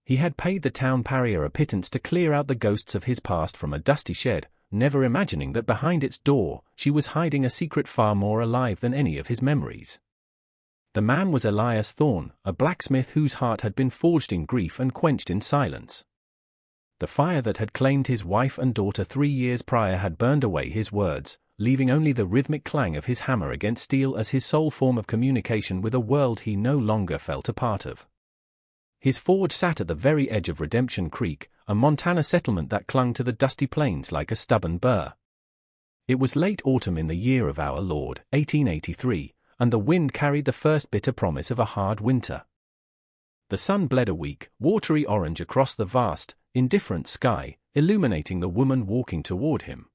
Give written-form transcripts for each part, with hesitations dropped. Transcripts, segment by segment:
He had paid the town pariah a pittance to clear out the ghosts of his past from a dusty shed, never imagining that behind its door she was hiding a secret far more alive than any of his memories. The man was Elias Thorne, a blacksmith whose heart had been forged in grief and quenched in silence. The fire that had claimed his wife and daughter 3 years prior had burned away his words, leaving only the rhythmic clang of his hammer against steel as his sole form of communication with a world he no longer felt a part of. His forge sat at the very edge of Redemption Creek, a Montana settlement that clung to the dusty plains like a stubborn burr. It was late autumn in the year of our Lord, 1883, and the wind carried the first bitter promise of a hard winter. The sun bled a weak, watery orange across the vast, indifferent sky, illuminating the woman walking toward him.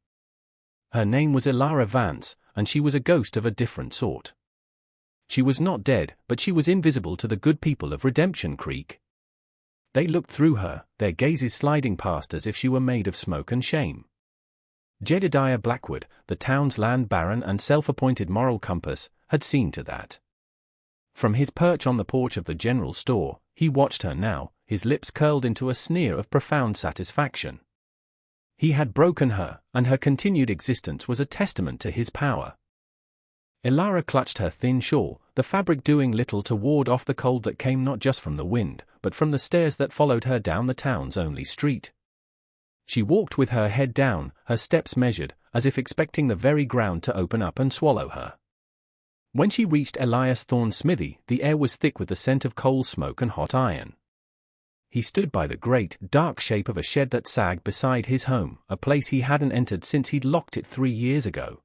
Her name was Elara Vance, and she was a ghost of a different sort. She was not dead, but she was invisible to the good people of Redemption Creek. They looked through her, their gazes sliding past as if she were made of smoke and shame. Jedediah Blackwood, the town's land baron and self-appointed moral compass, had seen to that. From his perch on the porch of the general store, he watched her now, his lips curled into a sneer of profound satisfaction. He had broken her, and her continued existence was a testament to his power. Elara clutched her thin shawl, the fabric doing little to ward off the cold that came not just from the wind, but from the stairs that followed her down the town's only street. She walked with her head down, her steps measured, as if expecting the very ground to open up and swallow her. When she reached Elias Thorne's smithy, the air was thick with the scent of coal smoke and hot iron. He stood by the great, dark shape of a shed that sagged beside his home, a place he hadn't entered since he'd locked it 3 years ago.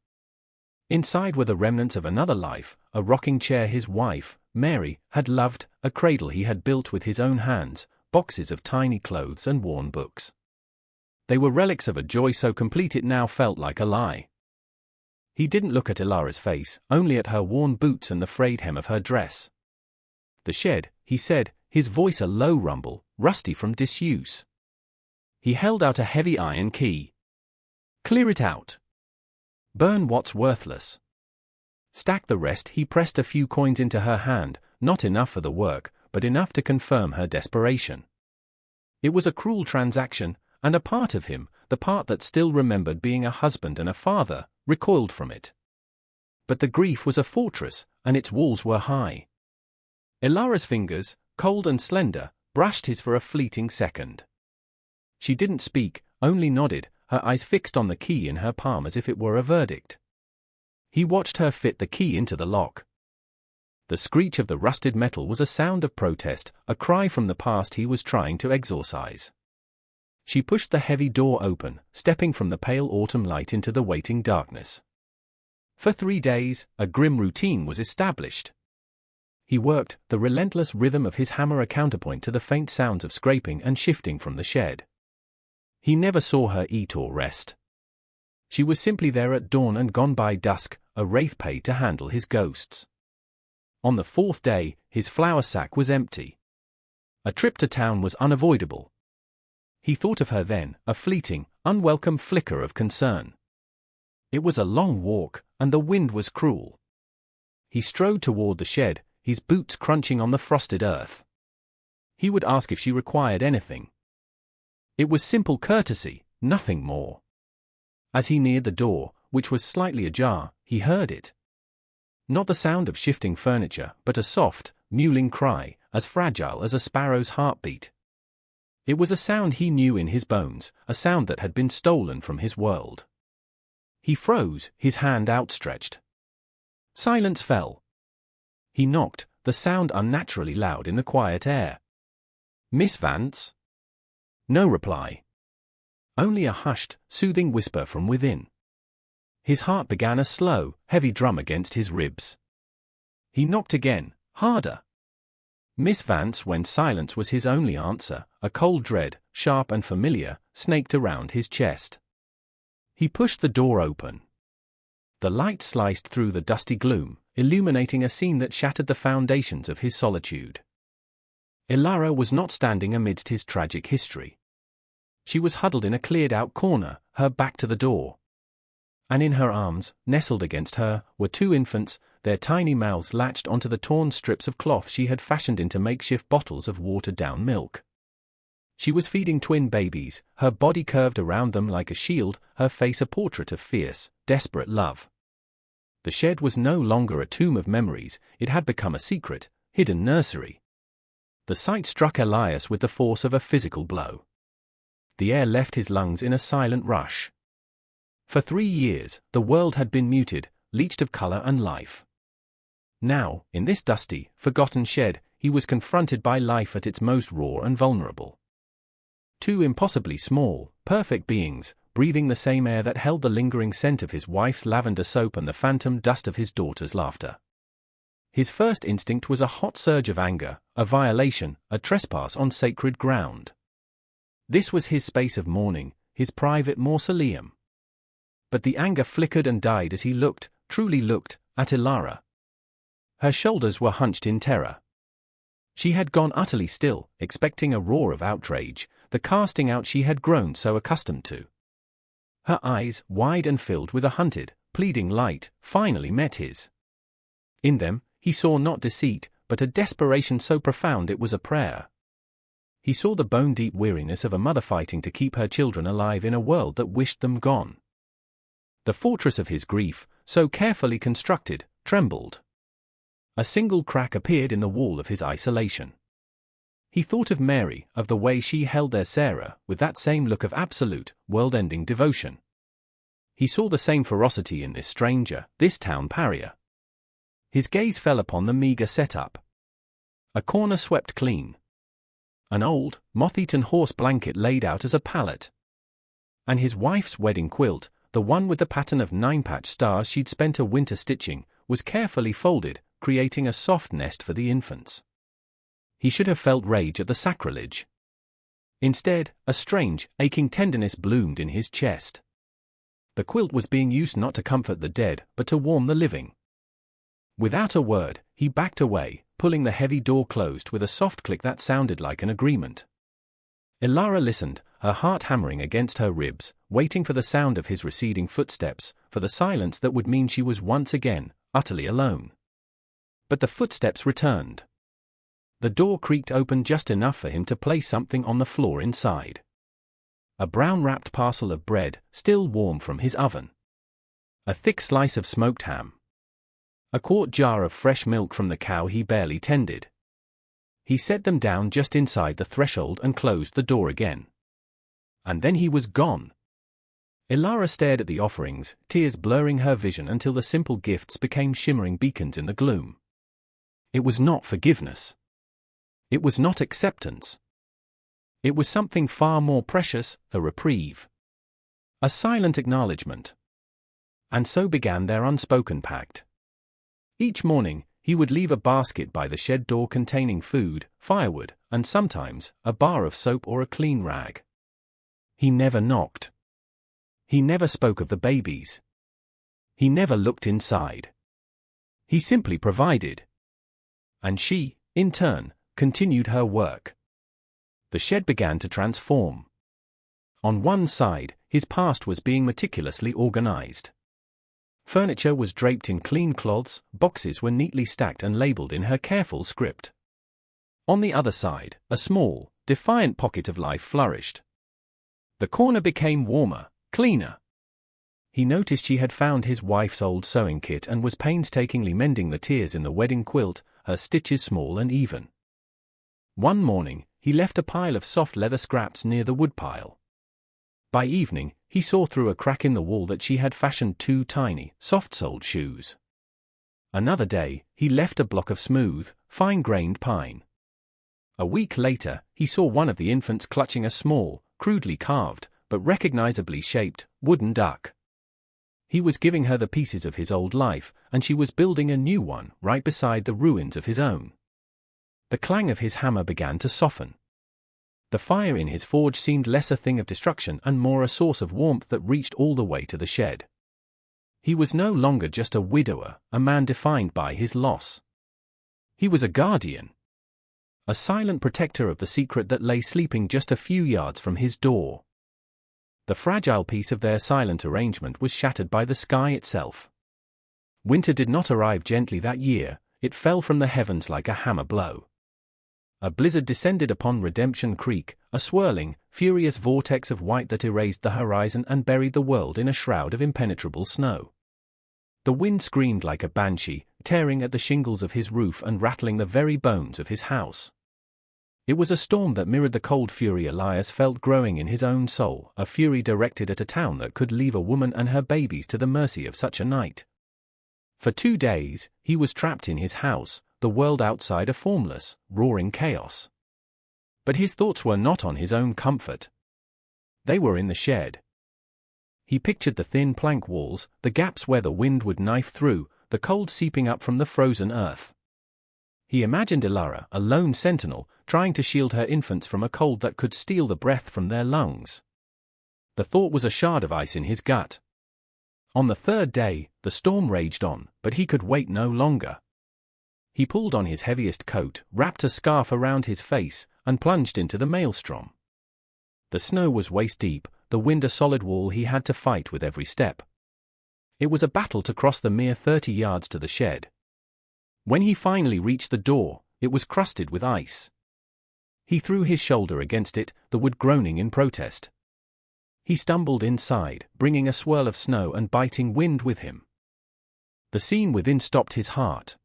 Inside were the remnants of another life, a rocking chair his wife, Mary, had loved, a cradle he had built with his own hands, boxes of tiny clothes and worn books. They were relics of a joy so complete it now felt like a lie. He didn't look at Elara's face, only at her worn boots and the frayed hem of her dress. "The shed," he said, his voice a low rumble, rusty from disuse. He held out a heavy iron key. "Clear it out. Burn what's worthless. Stack the rest." He pressed a few coins into her hand, not enough for the work, but enough to confirm her desperation. It was a cruel transaction, and a part of him, the part that still remembered being a husband and a father, recoiled from it. But the grief was a fortress, and its walls were high. Elara's fingers, cold and slender, brushed his for a fleeting second. She didn't speak, only nodded, her eyes fixed on the key in her palm as if it were a verdict. He watched her fit the key into the lock. The screech of the rusted metal was a sound of protest, a cry from the past he was trying to exorcise. She pushed the heavy door open, stepping from the pale autumn light into the waiting darkness. For 3 days, a grim routine was established. He worked, the relentless rhythm of his hammer a counterpoint to the faint sounds of scraping and shifting from the shed. He never saw her eat or rest. She was simply there at dawn and gone by dusk, a wraith paid to handle his ghosts. On the 4th day, his flour sack was empty. A trip to town was unavoidable. He thought of her then, a fleeting, unwelcome flicker of concern. It was a long walk, and the wind was cruel. He strode toward the shed, his boots crunching on the frosted earth. He would ask if she required anything. It was simple courtesy, nothing more. As he neared the door, which was slightly ajar, he heard it. Not the sound of shifting furniture, but a soft, mewling cry, as fragile as a sparrow's heartbeat. It was a sound he knew in his bones, a sound that had been stolen from his world. He froze, his hand outstretched. Silence fell. He knocked, the sound unnaturally loud in the quiet air. "Miss Vance?" No reply. Only a hushed, soothing whisper from within. His heart began a slow, heavy drum against his ribs. He knocked again, harder. Miss Vance, when silence was his only answer, a cold dread, sharp and familiar, snaked around his chest. He pushed the door open. The light sliced through the dusty gloom, illuminating a scene that shattered the foundations of his solitude. Elara was not standing amidst his tragic history. She was huddled in a cleared-out corner, her back to the door. And in her arms, nestled against her, were 2 infants, their tiny mouths latched onto the torn strips of cloth she had fashioned into makeshift bottles of watered-down milk. She was feeding twin babies, her body curved around them like a shield, her face a portrait of fierce, desperate love. The shed was no longer a tomb of memories, it had become a secret, hidden nursery. The sight struck Elias with the force of a physical blow. The air left his lungs in a silent rush. For 3 years, the world had been muted, leached of color and life. Now, in this dusty, forgotten shed, he was confronted by life at its most raw and vulnerable. 2 impossibly small, perfect beings, breathing the same air that held the lingering scent of his wife's lavender soap and the phantom dust of his daughter's laughter. His first instinct was a hot surge of anger, a violation, a trespass on sacred ground. This was his space of mourning, his private mausoleum. But the anger flickered and died as he looked, truly looked, at Elara. Her shoulders were hunched in terror. She had gone utterly still, expecting a roar of outrage, the casting out she had grown so accustomed to. Her eyes, wide and filled with a hunted, pleading light, finally met his. In them, he saw not deceit, but a desperation so profound it was a prayer. He saw the bone-deep weariness of a mother fighting to keep her children alive in a world that wished them gone. The fortress of his grief, so carefully constructed, trembled. A single crack appeared in the wall of his isolation. He thought of Mary, of the way she held their Sarah, with that same look of absolute, world-ending devotion. He saw the same ferocity in this stranger, this town pariah. His gaze fell upon the meager setup. A corner swept clean. An old, moth-eaten horse blanket laid out as a pallet. And his wife's wedding quilt, the one with the pattern of 9-patch stars she'd spent a winter stitching, was carefully folded, creating a soft nest for the infants. He should have felt rage at the sacrilege. Instead, a strange, aching tenderness bloomed in his chest. The quilt was being used not to comfort the dead, but to warm the living. Without a word, he backed away, pulling the heavy door closed with a soft click that sounded like an agreement. Elara listened, her heart hammering against her ribs, waiting for the sound of his receding footsteps, for the silence that would mean she was once again, utterly alone. But the footsteps returned. The door creaked open just enough for him to place something on the floor inside. A brown-wrapped parcel of bread, still warm from his oven. A thick slice of smoked ham. A quart jar of fresh milk from the cow he barely tended. He set them down just inside the threshold and closed the door again. And then he was gone. Elara stared at the offerings, tears blurring her vision until the simple gifts became shimmering beacons in the gloom. It was not forgiveness. It was not acceptance. It was something far more precious, a reprieve. A silent acknowledgement. And so began their unspoken pact. Each morning, he would leave a basket by the shed door containing food, firewood, and sometimes, a bar of soap or a clean rag. He never knocked. He never spoke of the babies. He never looked inside. He simply provided. And she, in turn, continued her work. The shed began to transform. On one side, his past was being meticulously organized. Furniture was draped in clean cloths, boxes were neatly stacked and labeled in her careful script. On the other side, a small, defiant pocket of life flourished. The corner became warmer, cleaner. He noticed she had found his wife's old sewing kit and was painstakingly mending the tears in the wedding quilt, her stitches small and even. One morning, he left a pile of soft leather scraps near the woodpile. By evening, he saw through a crack in the wall that she had fashioned 2 tiny, soft-soled shoes. Another day, he left a block of smooth, fine-grained pine. A week later, he saw one of the infants clutching a small, crudely carved, but recognizably shaped, wooden duck. He was giving her the pieces of his old life, and she was building a new one right beside the ruins of his own. The clang of his hammer began to soften. The fire in his forge seemed less a thing of destruction and more a source of warmth that reached all the way to the shed. He was no longer just a widower, a man defined by his loss. He was a guardian. A silent protector of the secret that lay sleeping just a few yards from his door. The fragile piece of their silent arrangement was shattered by the sky itself. Winter did not arrive gently that year, it fell from the heavens like a hammer blow. a blizzard descended upon Redemption Creek, a swirling, furious vortex of white that erased the horizon and buried the world in a shroud of impenetrable snow. The wind screamed like a banshee, tearing at the shingles of his roof and rattling the very bones of his house. It was a storm that mirrored the cold fury Elias felt growing in his own soul, a fury directed at a town that could leave a woman and her babies to the mercy of such a night. For 2 days, he was trapped in his house, the world outside a formless, roaring chaos. But his thoughts were not on his own comfort. They were in the shed. He pictured the thin plank walls, the gaps where the wind would knife through, the cold seeping up from the frozen earth. He imagined Elara, a lone sentinel, trying to shield her infants from a cold that could steal the breath from their lungs. The thought was a shard of ice in his gut. On the 3rd day, the storm raged on, but he could wait no longer. He pulled on his heaviest coat, wrapped a scarf around his face, and plunged into the maelstrom. The snow was waist-deep, the wind a solid wall he had to fight with every step. It was a battle to cross the mere 30 yards to the shed. When he finally reached the door, it was crusted with ice. He threw his shoulder against it, the wood groaning in protest. He stumbled inside, bringing a swirl of snow and biting wind with him. The scene within stopped his heart.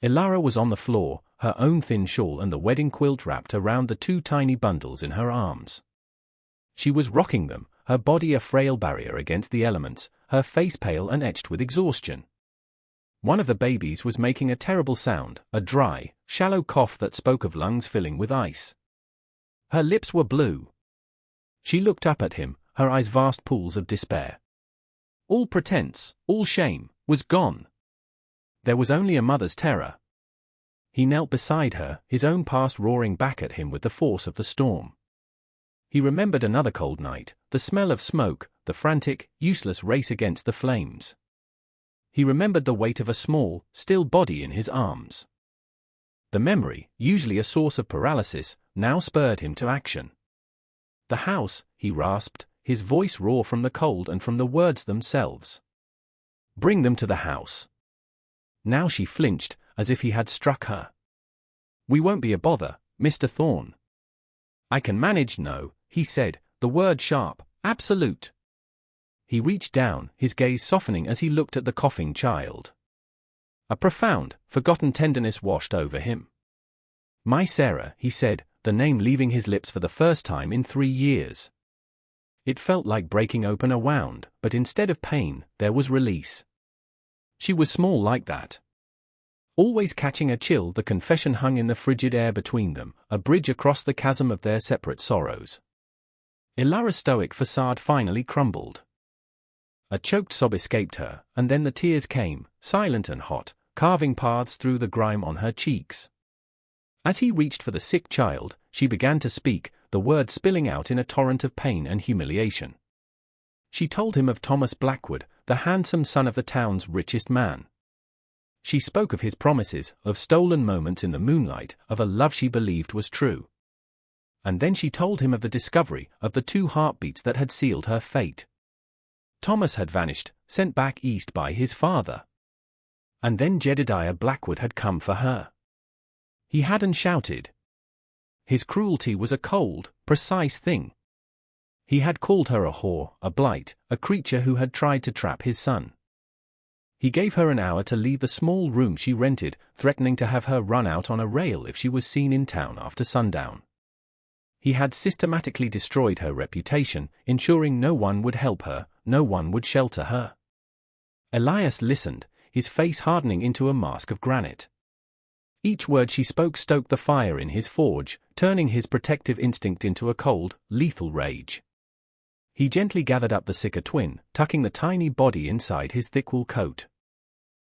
Elara was on the floor, her own thin shawl and the wedding quilt wrapped around the 2 tiny bundles in her arms. She was rocking them, her body a frail barrier against the elements, her face pale and etched with exhaustion. One of the babies was making a terrible sound, a dry, shallow cough that spoke of lungs filling with ice. Her lips were blue. She looked up at him, her eyes vast pools of despair. All pretense, all shame, was gone. There was only a mother's terror. He knelt beside her, his own past roaring back at him with the force of the storm. He remembered another cold night, the smell of smoke, the frantic, useless race against the flames. He remembered the weight of a small, still body in his arms. The memory, usually a source of paralysis, now spurred him to action. The house, he rasped, his voice raw from the cold and from the words themselves. Bring them to the house. Now she flinched, as if he had struck her. We won't be a bother, Mr. Thorne. I can manage, no, he said, the word sharp, absolute. He reached down, his gaze softening as he looked at the coughing child. A profound, forgotten tenderness washed over him. My Sarah, he said, the name leaving his lips for the first time in 3 years. It felt like breaking open a wound, but instead of pain, there was release. She was small like that. Always catching a chill, the confession hung in the frigid air between them, a bridge across the chasm of their separate sorrows. Elara's stoic facade finally crumbled. A choked sob escaped her, and then the tears came, silent and hot, carving paths through the grime on her cheeks. As he reached for the sick child, she began to speak, the words spilling out in a torrent of pain and humiliation. She told him of Thomas Blackwood, the handsome son of the town's richest man. She spoke of his promises, of stolen moments in the moonlight, of a love she believed was true. And then she told him of the discovery of the 2 heartbeats that had sealed her fate. Thomas had vanished, sent back east by his father. And then Jedediah Blackwood had come for her. He hadn't shouted. His cruelty was a cold, precise thing. He had called her a whore, a blight, a creature who had tried to trap his son. He gave her an hour to leave the small room she rented, threatening to have her run out on a rail if she was seen in town after sundown. He had systematically destroyed her reputation, ensuring no one would help her, no one would shelter her. Elias listened, his face hardening into a mask of granite. Each word she spoke stoked the fire in his forge, turning his protective instinct into a cold, lethal rage. He gently gathered up the sicker twin, tucking the tiny body inside his thick wool coat.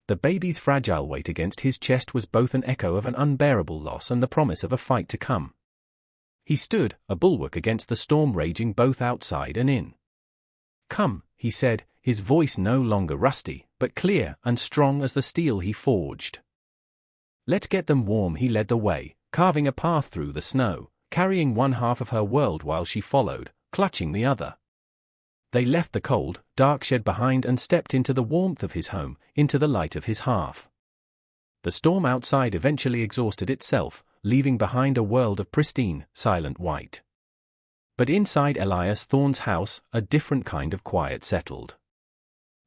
The baby's fragile weight against his chest was both an echo of an unbearable loss and the promise of a fight to come. He stood, a bulwark against the storm raging both outside and in. Come, he said, his voice no longer rusty, but clear and strong as the steel he forged. Let's get them warm. He led the way, carving a path through the snow, carrying one half of her world while she followed, clutching the other. They left the cold, dark shed behind and stepped into the warmth of his home, into the light of his hearth. The storm outside eventually exhausted itself, leaving behind a world of pristine, silent white. But inside Elias Thorne's house, a different kind of quiet settled.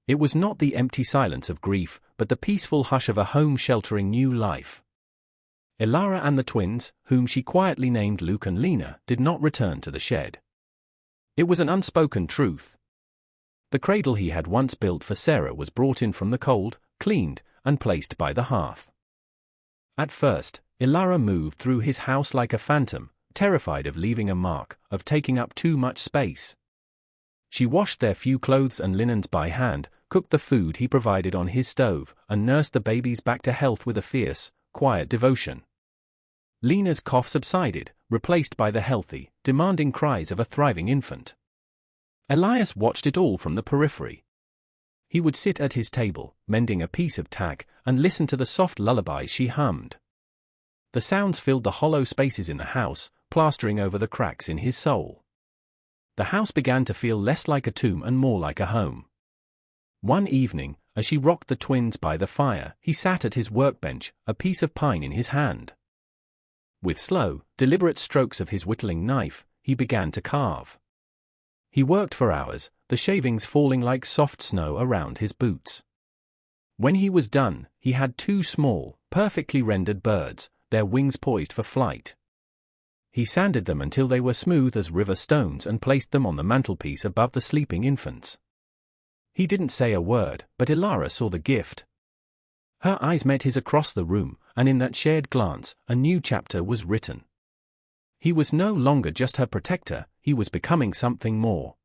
It was not the empty silence of grief, but the peaceful hush of a home sheltering new life. Elara and the twins, whom she quietly named Luke and Lena, did not return to the shed. It was an unspoken truth. The cradle he had once built for Sarah was brought in from the cold, cleaned, and placed by the hearth. At first, Elara moved through his house like a phantom, terrified of leaving a mark, of taking up too much space. She washed their few clothes and linens by hand, cooked the food he provided on his stove, and nursed the babies back to health with a fierce, quiet devotion. Lena's cough subsided, replaced by the healthy, demanding cries of a thriving infant. Elias watched it all from the periphery. He would sit at his table, mending a piece of tack, and listen to the soft lullabies she hummed. The sounds filled the hollow spaces in the house, plastering over the cracks in his soul. The house began to feel less like a tomb and more like a home. One evening, as she rocked the twins by the fire, he sat at his workbench, a piece of pine in his hand. With slow, deliberate strokes of his whittling knife, he began to carve. He worked for hours, the shavings falling like soft snow around his boots. When he was done, he had two small, perfectly rendered birds, their wings poised for flight. He sanded them until they were smooth as river stones and placed them on the mantelpiece above the sleeping infants. He didn't say a word, but Elara saw the gift. Her eyes met his across the room, and in that shared glance, a new chapter was written. He was no longer just her protector, he was becoming something more.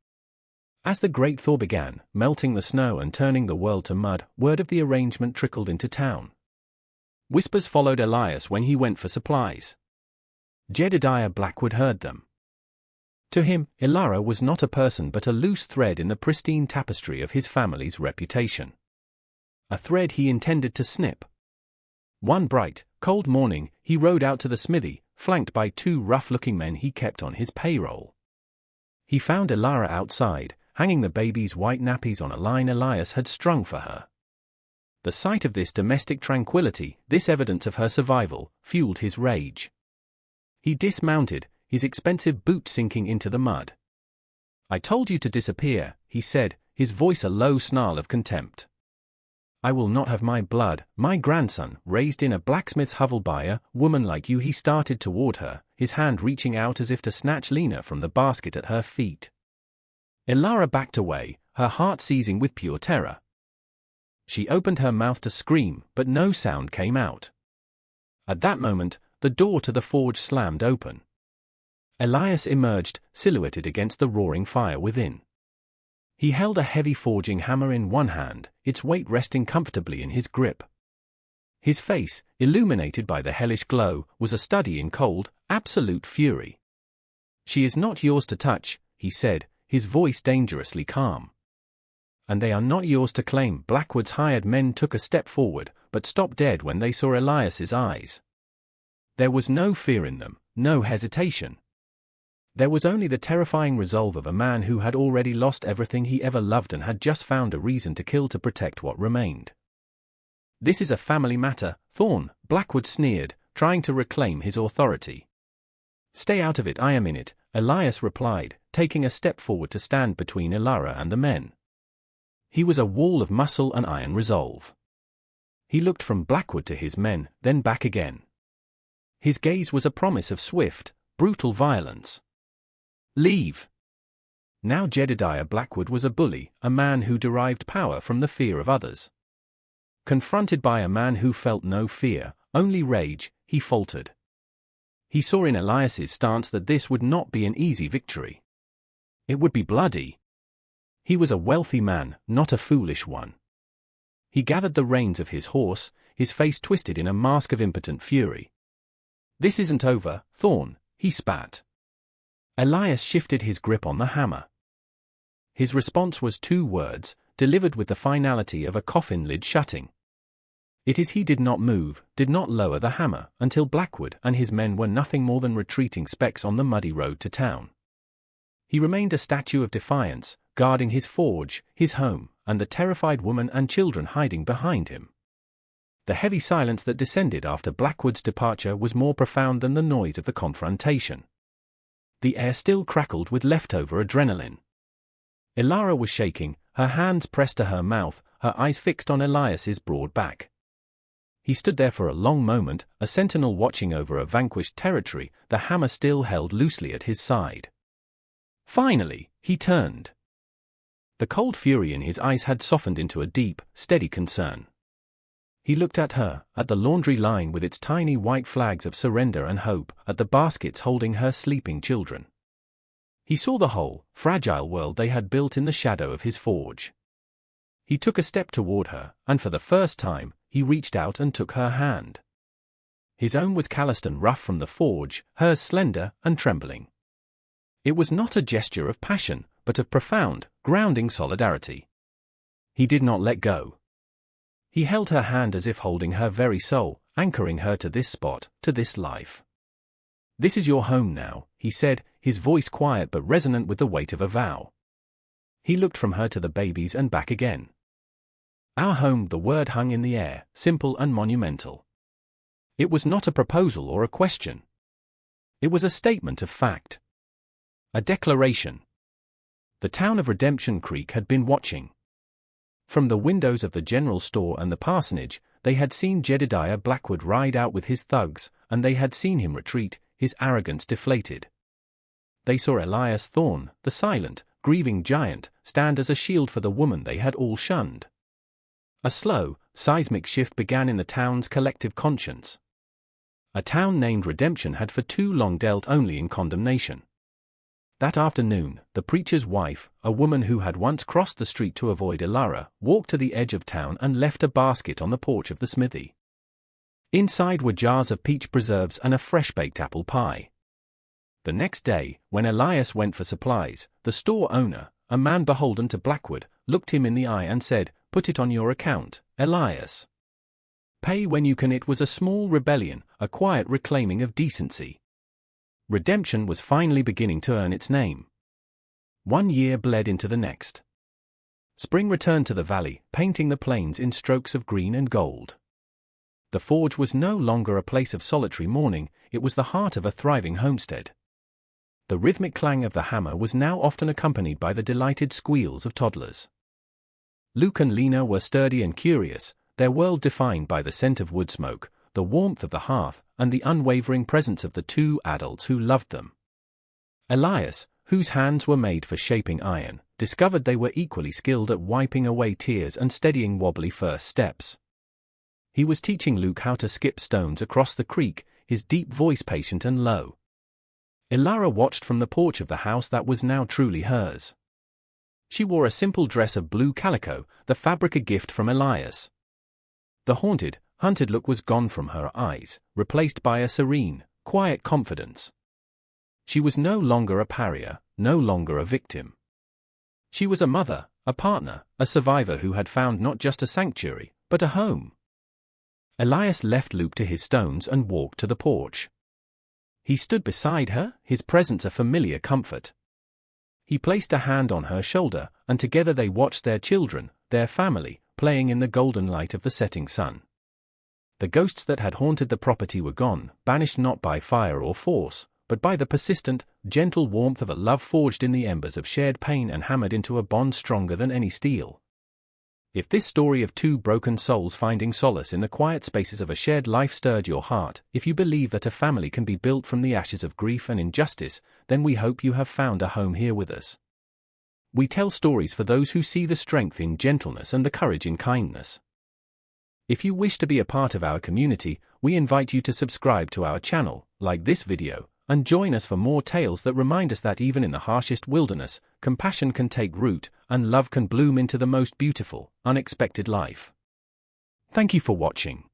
As the great thaw began, melting the snow and turning the world to mud, word of the arrangement trickled into town. Whispers followed Elias when he went for supplies. Jedediah Blackwood heard them. To him, Elara was not a person but a loose thread in the pristine tapestry of his family's reputation. A thread he intended to snip. One bright, cold morning, he rode out to the smithy, flanked by two rough-looking men he kept on his payroll. He found Elara outside, hanging the baby's white nappies on a line Elias had strung for her. The sight of this domestic tranquility, this evidence of her survival, fueled his rage. He dismounted, his expensive boot sinking into the mud. "I told you to disappear," he said, his voice a low snarl of contempt. "I will not have my blood, my grandson, raised in a blacksmith's hovel by a woman like you." He started toward her, his hand reaching out as if to snatch Lena from the basket at her feet. Elara backed away, her heart seizing with pure terror. She opened her mouth to scream, but no sound came out. At that moment, the door to the forge slammed open. Elias emerged, silhouetted against the roaring fire within. He held a heavy forging hammer in one hand, its weight resting comfortably in his grip. His face, illuminated by the hellish glow, was a study in cold, absolute fury. "She is not yours to touch," he said, his voice dangerously calm. "And they are not yours to claim." Blackwood's hired men took a step forward, but stopped dead when they saw Elias's eyes. There was no fear in them, no hesitation. There was only the terrifying resolve of a man who had already lost everything he ever loved and had just found a reason to kill to protect what remained. "This is a family matter, Thorne," Blackwood sneered, trying to reclaim his authority. "Stay out of it, I am in it," Elias replied, taking a step forward to stand between Elara and the men. He was a wall of muscle and iron resolve. He looked from Blackwood to his men, then back again. His gaze was a promise of swift, brutal violence. "Leave." Now Jedediah Blackwood was a bully, a man who derived power from the fear of others. Confronted by a man who felt no fear, only rage, he faltered. He saw in Elias's stance that this would not be an easy victory. It would be bloody. He was a wealthy man, not a foolish one. He gathered the reins of his horse, his face twisted in a mask of impotent fury. "This isn't over, Thorne," he spat. Elias shifted his grip on the hammer. His response was two words, delivered with the finality of a coffin lid shutting. It is he did not move, did not lower the hammer, until Blackwood and his men were nothing more than retreating specks on the muddy road to town. He remained a statue of defiance, guarding his forge, his home, and the terrified woman and children hiding behind him. The heavy silence that descended after Blackwood's departure was more profound than the noise of the confrontation. The air still crackled with leftover adrenaline. Elara was shaking, her hands pressed to her mouth, her eyes fixed on Elias's broad back. He stood there for a long moment, a sentinel watching over a vanquished territory, the hammer still held loosely at his side. Finally, he turned. The cold fury in his eyes had softened into a deep, steady concern. He looked at her, at the laundry line with its tiny white flags of surrender and hope, at the baskets holding her sleeping children. He saw the whole, fragile world they had built in the shadow of his forge. He took a step toward her, and for the first time, he reached out and took her hand. His own was calloused and rough from the forge, hers slender and trembling. It was not a gesture of passion, but of profound, grounding solidarity. He did not let go. He held her hand as if holding her very soul, anchoring her to this spot, to this life. "This is your home now," he said, his voice quiet but resonant with the weight of a vow. He looked from her to the babies and back again. Our home, the word hung in the air, simple and monumental. It was not a proposal or a question. It was a statement of fact. A declaration. The town of Redemption Creek had been watching. From the windows of the general store and the parsonage, they had seen Jedediah Blackwood ride out with his thugs, and they had seen him retreat, his arrogance deflated. They saw Elias Thorne, the silent, grieving giant, stand as a shield for the woman they had all shunned. A slow, seismic shift began in the town's collective conscience. A town named Redemption had for too long dealt only in condemnation. That afternoon, the preacher's wife, a woman who had once crossed the street to avoid Elara, walked to the edge of town and left a basket on the porch of the smithy. Inside were jars of peach preserves and a fresh-baked apple pie. The next day, when Elias went for supplies, the store owner, a man beholden to Blackwood, looked him in the eye and said, "Put it on your account, Elias. Pay when you can." It was a small rebellion, a quiet reclaiming of decency. Redemption was finally beginning to earn its name. 1 year bled into the next. Spring returned to the valley, painting the plains in strokes of green and gold. The forge was no longer a place of solitary mourning, it was the heart of a thriving homestead. The rhythmic clang of the hammer was now often accompanied by the delighted squeals of toddlers. Luke and Lena were sturdy and curious, their world defined by the scent of wood smoke, the warmth of the hearth, and the unwavering presence of the 2 adults who loved them. Elias, whose hands were made for shaping iron, discovered they were equally skilled at wiping away tears and steadying wobbly first steps. He was teaching Luke how to skip stones across the creek, his deep voice patient and low. Elara watched from the porch of the house that was now truly hers. She wore a simple dress of blue calico, the fabric a gift from Elias. The haunted, hunted look was gone from her eyes, replaced by a serene, quiet confidence. She was no longer a pariah, no longer a victim. She was a mother, a partner, a survivor who had found not just a sanctuary, but a home. Elias left Luke to his stones and walked to the porch. He stood beside her, his presence a familiar comfort. He placed a hand on her shoulder, and together they watched their children, their family, playing in the golden light of the setting sun. The ghosts that had haunted the property were gone, banished not by fire or force, but by the persistent, gentle warmth of a love forged in the embers of shared pain and hammered into a bond stronger than any steel. If this story of 2 broken souls finding solace in the quiet spaces of a shared life stirred your heart, if you believe that a family can be built from the ashes of grief and injustice, then we hope you have found a home here with us. We tell stories for those who see the strength in gentleness and the courage in kindness. If you wish to be a part of our community, we invite you to subscribe to our channel, like this video, and join us for more tales that remind us that even in the harshest wilderness, compassion can take root, and love can bloom into the most beautiful, unexpected life. Thank you for watching.